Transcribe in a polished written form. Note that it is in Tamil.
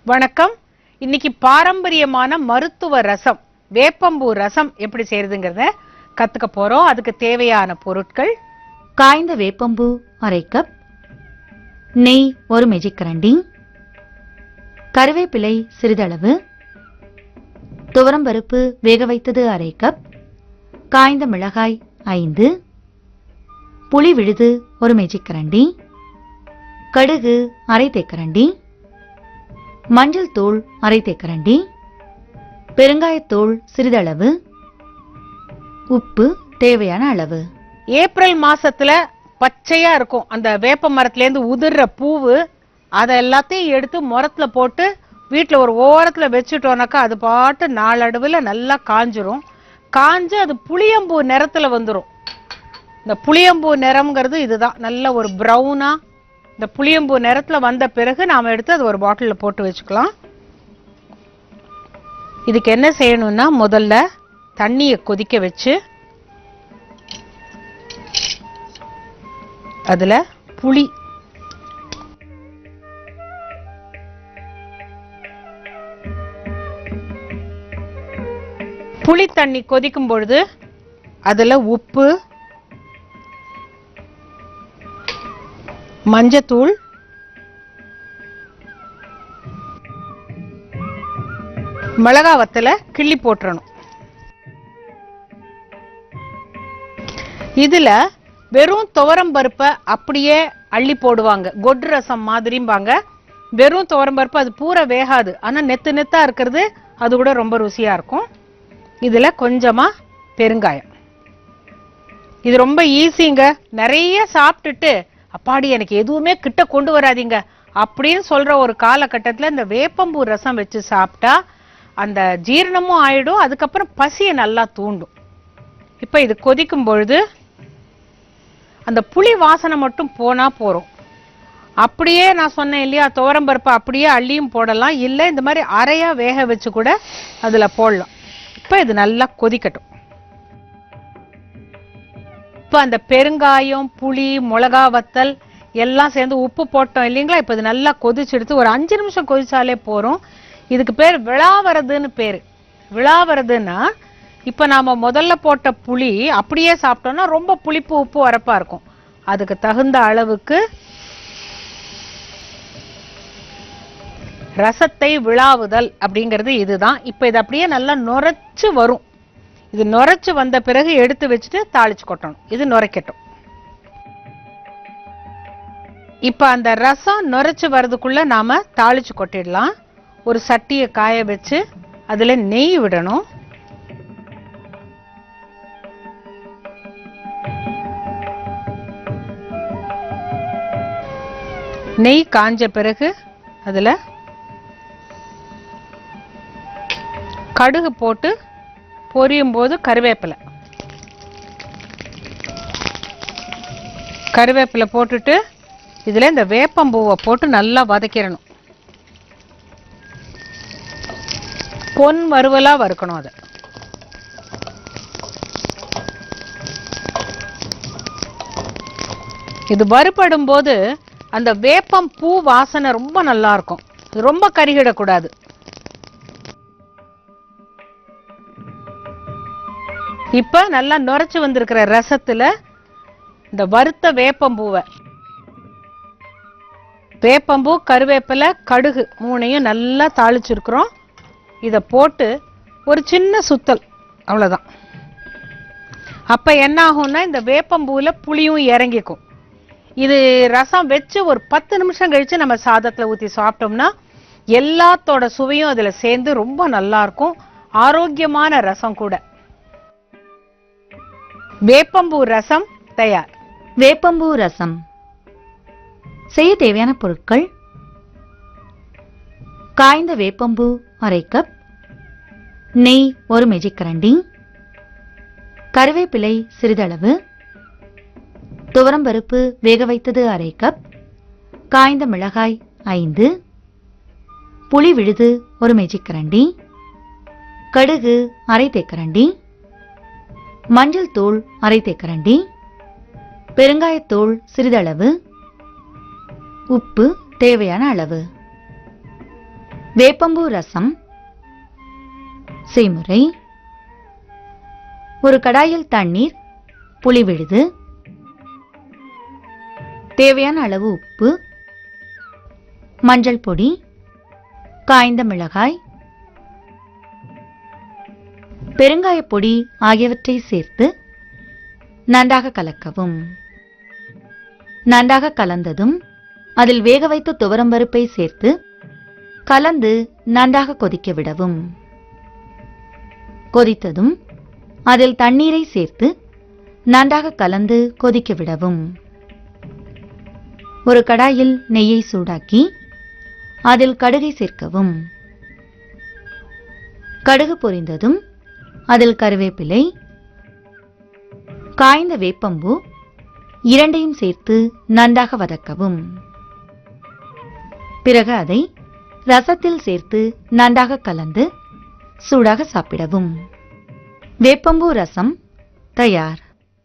வணக்கம். இன்னைக்கு பாரம்பரியமான மருத்துவ ரசம், வேப்பம்பூ ரசம் எப்படி செய்யறதுங்கிறத கத்துக்க போறோம். அதுக்கு தேவையான பொருட்கள்: காய்ந்த வேப்பம்பூ அரை கப், நெய் ஒரு மேஜிக்கரண்டி, கருவேப்பிலை சிறிதளவு, துவரம்பருப்பு வேக வைத்தது அரை கப், காய்ந்த மிளகாய் 5, புளி விழுது ஒரு மேஜிக்கரண்டி, கடுகு அரை தேக்கரண்டி, மஞ்சள் தூள் அரை தேக்கரண்டி, பெருங்காயத்தூள் சிறிதளவு, உப்பு தேவையான அளவு. ஏப்ரல் மாசத்துல பச்சையா இருக்கும் அந்த வேப்ப மரத்துல இருந்து உதிர்ற பூவு, அதை எல்லாத்தையும் எடுத்து முரத்துல போட்டு வீட்டுல ஒரு ஓரத்துல வச்சுட்டோம்னாக்கா அது பாட்டு நாளடைவுல நல்லா காஞ்சிரும். காஞ்சு அது புளியம்பூ நிறத்துல வந்துடும். இந்த புளியம்பூ நிறம்ங்கிறது இதுதான். நல்ல ஒரு பிரவுனா இந்த புளியம்பூ நிறத்துல வந்த பிறகு நாம எடுத்து அது ஒரு பாட்டில்ல போட்டு வச்சுக்கலாம். இதுக்கு என்ன செய்யணும்னா, முதல்ல தண்ணியை கொதிக்க வச்சு அதுல புளி தண்ணி கொதிக்கும் பொழுது அதுல உப்பு, மஞ்சத்தூள், மிளகா வத்தலை கிள்ளி போட்டுறணும். இதுல வெறும் துவரம் பருப்பை அப்படியே அள்ளி போடுவாங்க, கொட்டு ரசம் மாதிரிம்பாங்க. வெறும் துவரம் பருப்பு அது பூரா வேகாது, ஆனா நெத்து நெத்தா இருக்கிறது அது கூட ரொம்ப ருசியா இருக்கும். இதுல கொஞ்சமா பெருங்காயம். இது ரொம்ப ஈஸிங்க. நிறைய சாப்பிட்டுட்டு அப்பாடி எனக்கு எதுவுமே கிட்ட கொண்டு வராதிங்க அப்படின்னு சொல்ற ஒரு காலகட்டத்தில் இந்த வேப்பம்பூ ரசம் வச்சு சாப்பிட்டா அந்த ஜீரணமும் ஆயிடும், அதுக்கப்புறம் பசியை நல்லா தூண்டும். இப்ப இது கொதிக்கும் பொழுது அந்த புளி வாசனை மட்டும் போனா போறோம். அப்படியே நான் சொன்னேன் இல்லையா, துவரம்பருப்பு அப்படியே அள்ளியும் போடலாம், இல்லை இந்த மாதிரி அரையா வேக வச்சு கூட அதுல போடலாம். இப்ப இது நல்லா கொதிக்கட்டும். இப்ப அந்த பெருங்காயம், புளி, மிளகா வத்தல் எல்லாம் சேர்ந்து உப்பு போட்டோம் இல்லைங்களா. இப்ப இது நல்லா கொதிச்செடுத்து ஒரு 5 நிமிஷம் கொதிச்சாலே போறோம். இதுக்கு பேர் விளாவரதுன்னு பேரு. விளாவரதுன்னா இப்ப நாம முதல்ல போட்ட புளி அப்படியே சாப்பிட்டோம்னா ரொம்ப புளிப்பு உப்பு வரப்பா இருக்கும். அதுக்கு தகுந்த அளவுக்கு ரசத்தை விளாவுதல் அப்படிங்கிறது இதுதான். இப்ப இது அப்படியே நல்லா நுரைச்சு வரும். இது நுரைச்சு வந்த பிறகு எடுத்து வச்சுட்டு தாளிச்சு கொட்டணும். இது நுரைக்கட்டும். இப்ப அந்த ரசம் நுரைச்சு வர்றதுக்குள்ள நாம தாளிச்சு கொட்டிடலாம். ஒரு சட்டியை காய வச்சு அதுல நெய் விடணும். நெய் காஞ்ச பிறகு அதுல கடுகு போட்டு பொரியும் போது கருவேப்பிலை போட்டுட்டு இதுல இந்த வேப்பம்பூவை போட்டு நல்லா வதக்கிடணும். பொன் வறுவலா வறுக்கணும். அது இது வறுபடும் போது அந்த வேப்பம் பூ வாசனை ரொம்ப நல்லா இருக்கும். ரொம்ப கருகிடக்கூடாது. இப்ப நல்லா நுரைச்சு வந்திருக்கிற ரசத்துல இந்த வறுத்த வேப்பம்பூ, கருவேப்பிலை, கடுகு 3ஐயும் நல்லா தாளிச்சிருக்கிறோம். இதை போட்டு ஒரு சின்ன சுத்தல், அவ்வளவுதான். அப்ப என்ன ஆகும்னா இந்த வேப்பம்பூல புளியும் இறங்கிக்கும். இது ரசம் வச்சு ஒரு 10 நிமிஷம் கழிச்சு நம்ம சாதத்துல ஊத்தி சாப்பிட்டோம்னா எல்லாத்தோட சுவையும் அதுல சேர்ந்து ரொம்ப நல்லா இருக்கும். ஆரோக்கியமான ரசம் கூட. வேப்பம்பூ ரசம் தயார். வேப்பம்பூ ரசம் செய்ய தேவையான பொருட்கள்: காய்ந்த வேப்பம்பூ அரை கப், நெய் ஒரு மேஜிக்கரண்டி, கருவேப்பிலை சிறிதளவு, துவரம்பருப்பு வேக வைத்தது அரை கப், காய்ந்த மிளகாய் 5, புளி விழுது ஒரு மேஜிக்கரண்டி, கடுகு அரை தேக்கரண்டி, மஞ்சள் தூள் அரை தேக்கரண்டி, பெருங்காயத்தூள் சிறிதளவு, உப்பு தேவையான அளவு. வேப்பம்பூ ரசம். செய்முறை: ஒரு கடாயில் தண்ணீர், புளி விழுது, தேவையான அளவு உப்பு, மஞ்சள் பொடி, காய்ந்த மிளகாய், பெருங்காயப் பொடி ஆகியவற்றை சேர்த்து நன்றாக கலக்கவும். நன்றாக கலந்ததும் அதில் வேக வைத்த துவரம்பருப்பை சேர்த்து கலந்து நன்றாக கொதிக்க விடவும். கொதித்ததும் அதில் தண்ணீரை சேர்த்து நன்றாக கலந்து கொதிக்க விடவும். ஒரு கடாயில் நெய்யை சூடாக்கி அதில் கடுகை சேர்க்கவும். கடுகு பொரிந்ததும் அதில் கருவேப்பிலை, காய்ந்த வேப்பம்பூ இரண்டையும் சேர்த்து நன்றாக வதக்கவும். பிறகு அதை ரசத்தில் சேர்த்து நன்றாக கலந்து சூடாக சாப்பிடவும். வேப்பம்பூ ரசம் தயார்.